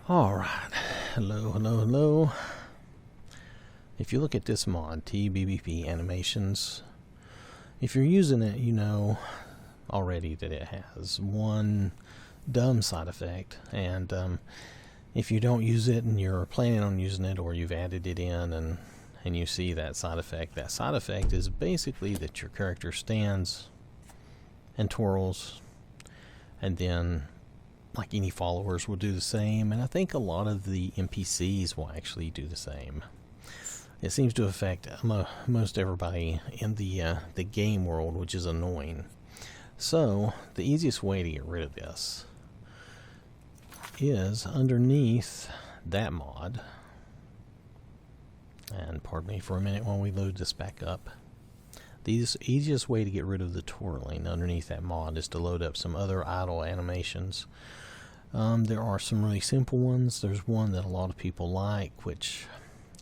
Alright, hello. If you look at this mod, TBBP animations, if you're using it, you know already that it has one dumb side effect, and if you don't use it and you're planning on using it, or you've added it in and you see that side effect is basically that your character stands and twirls, and then like any followers will do the same, and I think a lot of the NPCs will actually do the same. It seems to affect most everybody in the game world, which is annoying. So the easiest way to get rid of this is underneath that mod, and pardon me for a minute while we load this back up. The easiest way to get rid of the twirling underneath that mod is to load up some other idle animations. There are some really simple ones. There's one that a lot of people like, which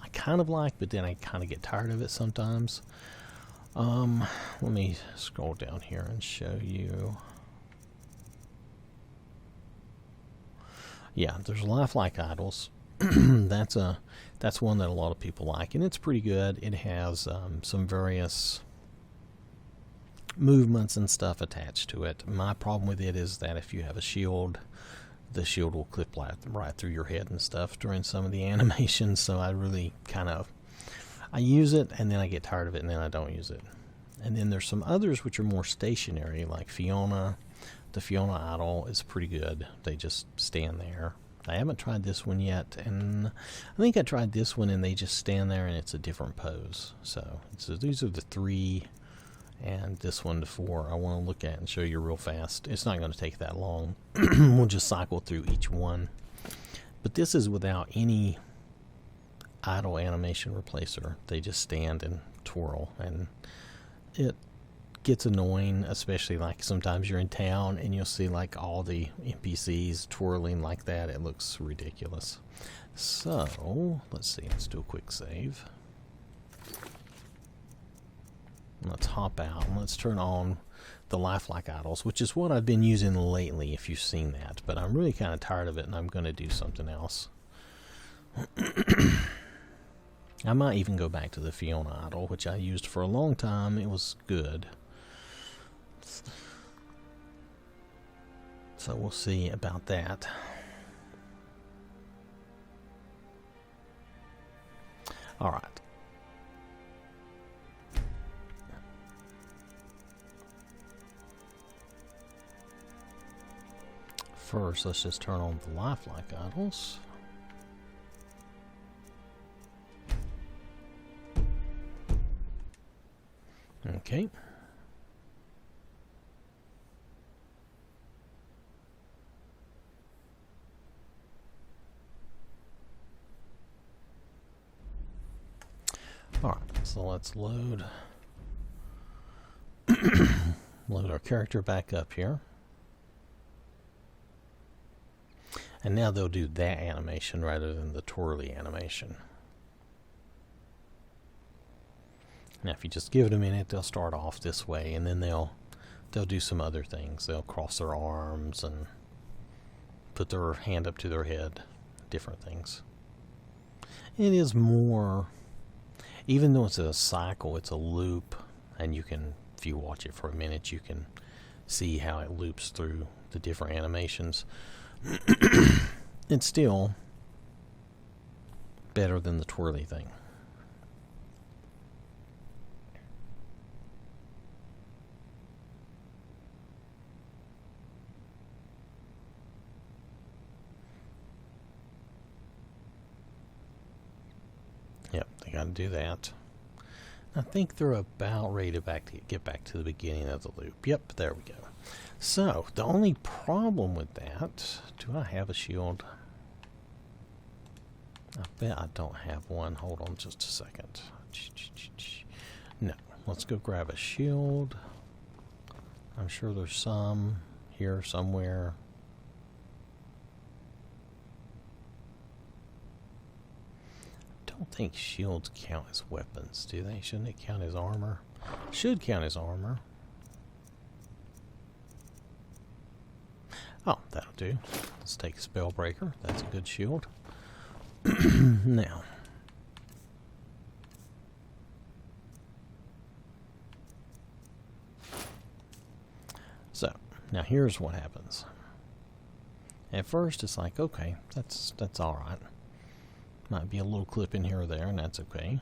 I kind of like, but then I kind of get tired of it sometimes. Let me scroll down here and show you. Yeah, there's lifelike idols. That's one that a lot of people like, and it's pretty good. It has some various movements and stuff attached to it. My problem with it is that if you have a shield, the shield will clip right through your head and stuff during some of the animations, so I really I use it and then I get tired of it and then I don't use it. And then there's some others which are more stationary, like Fiona. The Fiona Idol is pretty good. They just stand there. I haven't tried this one yet, and I think I tried this one and they just stand there and it's a different pose. So these are the 3, and this one, the 4, I want to look at and show you real fast. It's not going to take that long. We'll just cycle through each one. But this is without any idle animation replacer. They just stand and twirl, and it gets annoying, especially like sometimes you're in town and you'll see like all the NPCs twirling like that. It looks ridiculous. So let's see, let's do a quick save. Let's hop out and let's turn on the lifelike idols, which is what I've been using lately, if you've seen that, but I'm really kind of tired of it and I'm going to do something else. I might even go back to the Fiona Idol, which I used for a long time. It was good. So we'll see about that. All right. First, let's just turn on the lifelike idols. Okay. Alright, so let's load our character back up here. And now they'll do that animation rather than the twirly animation. Now if you just give it a minute, they'll start off this way, and then they'll do some other things. They'll cross their arms and put their hand up to their head, different things. It is more, even though it's a cycle, it's a loop, and you can, if you watch it for a minute, you can see how it loops through the different animations. It's still better than the twirly thing. Yep, they got to do that. I think they're about ready to get back to the beginning of the loop. Yep, there we go. So, the only problem with that, do I have a shield? I bet I don't have one. Hold on just a second. No, let's go grab a shield. I'm sure there's some here somewhere. I don't think shields count as weapons, do they? Shouldn't it count as armor? Should count as armor. Oh, that'll do. Let's take Spellbreaker. That's a good shield. Now. So, now here's what happens. At first, it's like, okay, that's all right. Might be a little clip in here or there, and that's okay.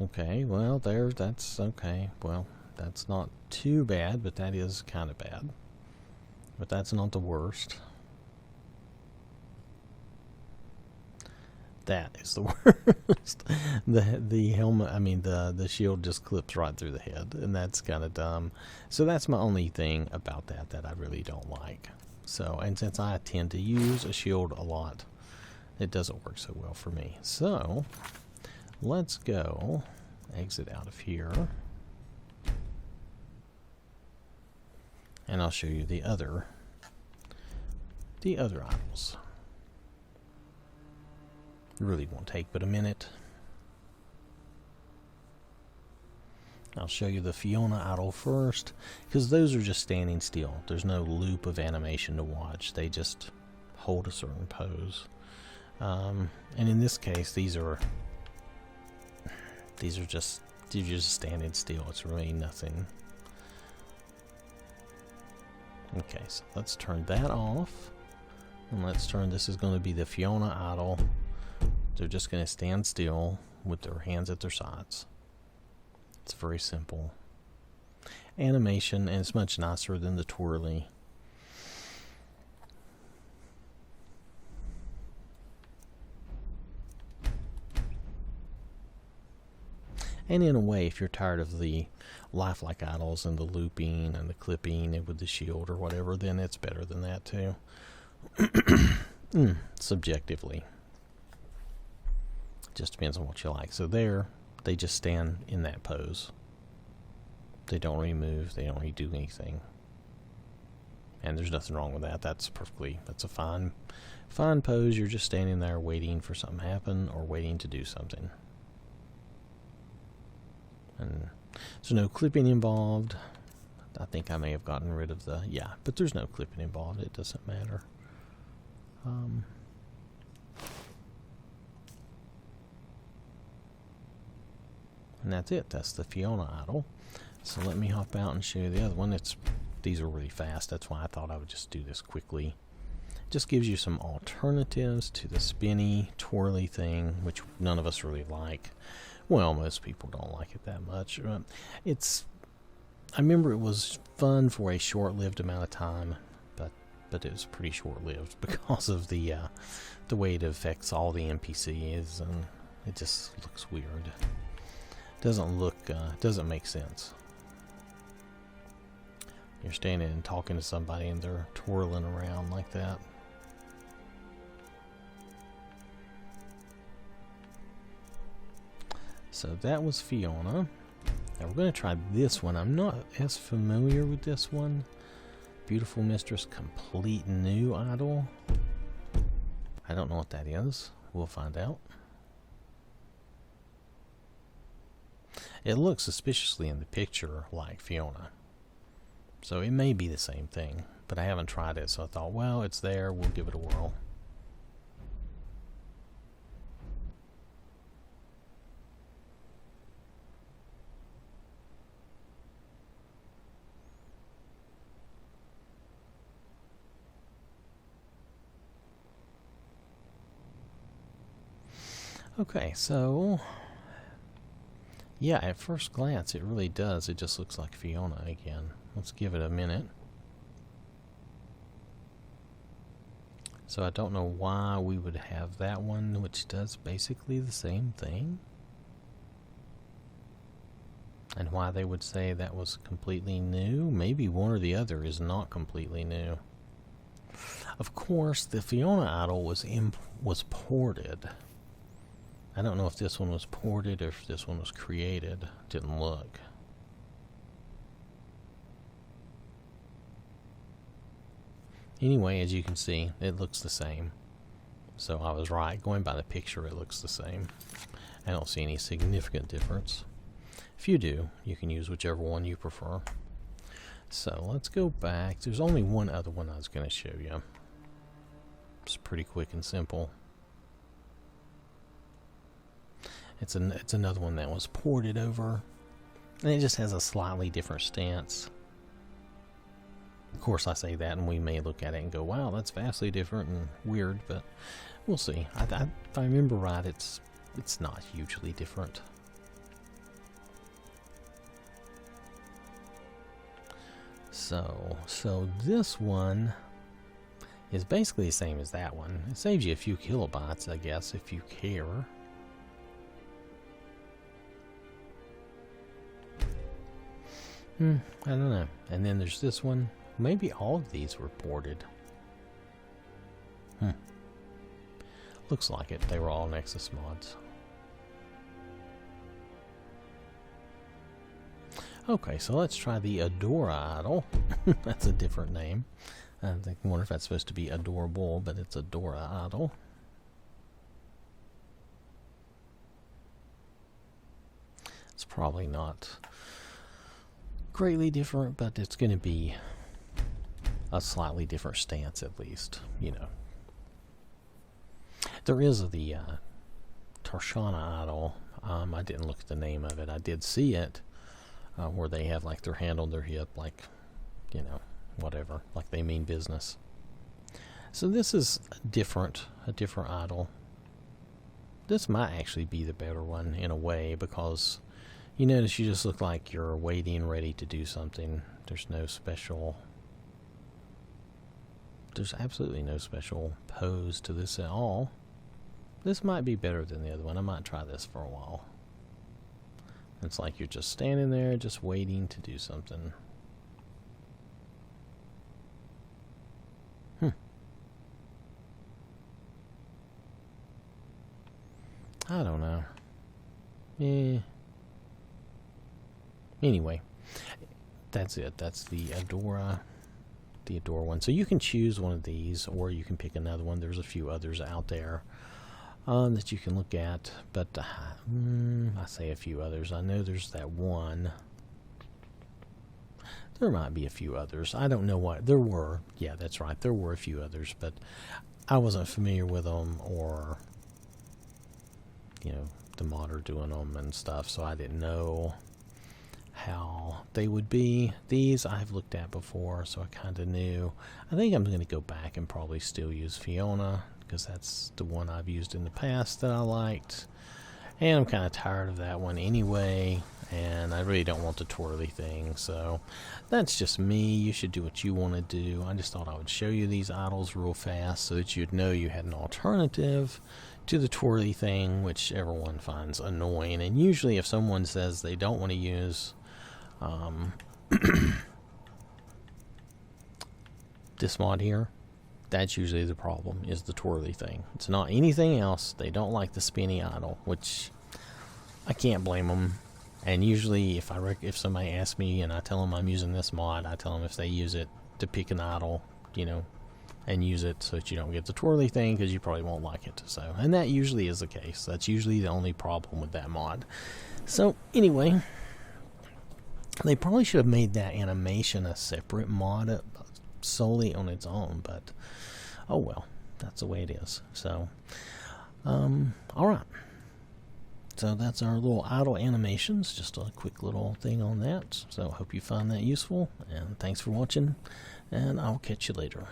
Okay, well, that's okay. Well, that's not too bad, but that is kind of bad. But that's not the worst. That is the worst. The helmet, I mean the shield just clips right through the head, and that's kind of dumb. So that's my only thing about that I really don't like. So, and since I tend to use a shield a lot, it doesn't work so well for me. So, let's go exit out of here. And I'll show you the other idols. It really won't take but a minute. I'll show you the Fiona idol first, because those are just standing still. There's no loop of animation to watch. They just hold a certain pose. And in this case, these are just standing still. It's really nothing. Okay, so let's turn that off. And let's turn, this is going to be the Fiona idol. They're just going to stand still with their hands at their sides. It's very simple. Animation, and it's much nicer than the twirly. And in a way, if you're tired of the lifelike idols and the looping and the clipping and with the shield or whatever, then it's better than that too. Subjectively. Just depends on what you like. So there, they just stand in that pose. They don't really move. They don't really do anything. And there's nothing wrong with that. That's a fine pose. You're just standing there waiting for something to happen or waiting to do something. And there's no clipping involved. I think I may have gotten rid of the, yeah, but there's no clipping involved. It doesn't matter. And that's it. That's the Fiona idol. So let me hop out and show you the other one. These are really fast. That's why I thought I would just do this quickly. It just gives you some alternatives to the spinny, twirly thing, which none of us really like. Well, most people don't like it that much. I remember it was fun for a short-lived amount of time, but it was pretty short-lived because of the way it affects all the NPCs, and it just looks weird. Doesn't make sense. You're standing and talking to somebody and they're twirling around like that. So that was Fiona. Now we're going to try this one. I'm not as familiar with this one. Beautiful Mistress, complete new idol. I don't know what that is. We'll find out. It looks suspiciously in the picture like Fiona. So it may be the same thing, but I haven't tried it, so I thought, well, it's there, we'll give it a whirl. Okay, so yeah, at first glance it really does. It just looks like Fiona again. Let's give it a minute. So I don't know why we would have that one, which does basically the same thing. And why they would say that was completely new. Maybe one or the other is not completely new. Of course, the Fiona idol was ported. I don't know if this one was ported or if this one was created. Didn't look. Anyway, as you can see, it looks the same. So I was right. Going by the picture, it looks the same. I don't see any significant difference. If you do, you can use whichever one you prefer. So let's go back. There's only one other one I was going to show you. It's pretty quick and simple. It's another one that was ported over, and it just has a slightly different stance. Of course, I say that, and we may look at it and go, "Wow, that's vastly different and weird," but we'll see. If I remember right, it's not hugely different. So this one is basically the same as that one. It saves you a few kilobytes, I guess, if you care. I don't know. And then there's this one. Maybe all of these were ported. Looks like it. They were all Nexus mods. Okay, so let's try the Adora Idol. That's a different name. I wonder if that's supposed to be adorable, but it's Adora Idol. It's probably not greatly different, but it's going to be a slightly different stance at least, you know. There is the Torchon Idol. I didn't look at the name of it. I did see it where they have like their hand on their hip, like, you know, whatever, like they mean business. So this is a different idol. This might actually be the better one in a way, because you notice you just look like you're waiting, ready to do something. There's absolutely no special pose to this at all. This might be better than the other one. I might try this for a while. It's like you're just standing there, just waiting to do something. I don't know. Anyway, that's it. That's the Adora one. So you can choose one of these, or you can pick another one. There's a few others out there that you can look at, but I say a few others. I know there's that one. There might be a few others. I don't know what there were. Yeah, that's right. There were a few others, but I wasn't familiar with them, or you know, the modder doing them and stuff, so I didn't know how they would be. These I've looked at before, so I kind of knew. I think I'm going to go back and probably still use Fiona, because that's the one I've used in the past that I liked, and I'm kind of tired of that one anyway, and I really don't want the twirly thing. So that's just me. You should do what you want to do. I just thought I would show you these idols real fast so that you'd know you had an alternative to the twirly thing, which everyone finds annoying. And usually if someone says they don't want to use this mod here, that's usually the problem, is the twirly thing. It's not anything else. They don't like the spinny idol, which I can't blame them. And usually if somebody asks me and I tell them I'm using this mod, I tell them if they use it to pick an idol, you know, and use it so that you don't get the twirly thing, because you probably won't like it. So, and that usually is the case. That's usually the only problem with that mod. So anyway, they probably should have made that animation a separate mod solely on its own, but oh well, that's the way it is. So alright, so that's our little idle animations, just a quick little thing on that. So I hope you found that useful, and thanks for watching, and I'll catch you later.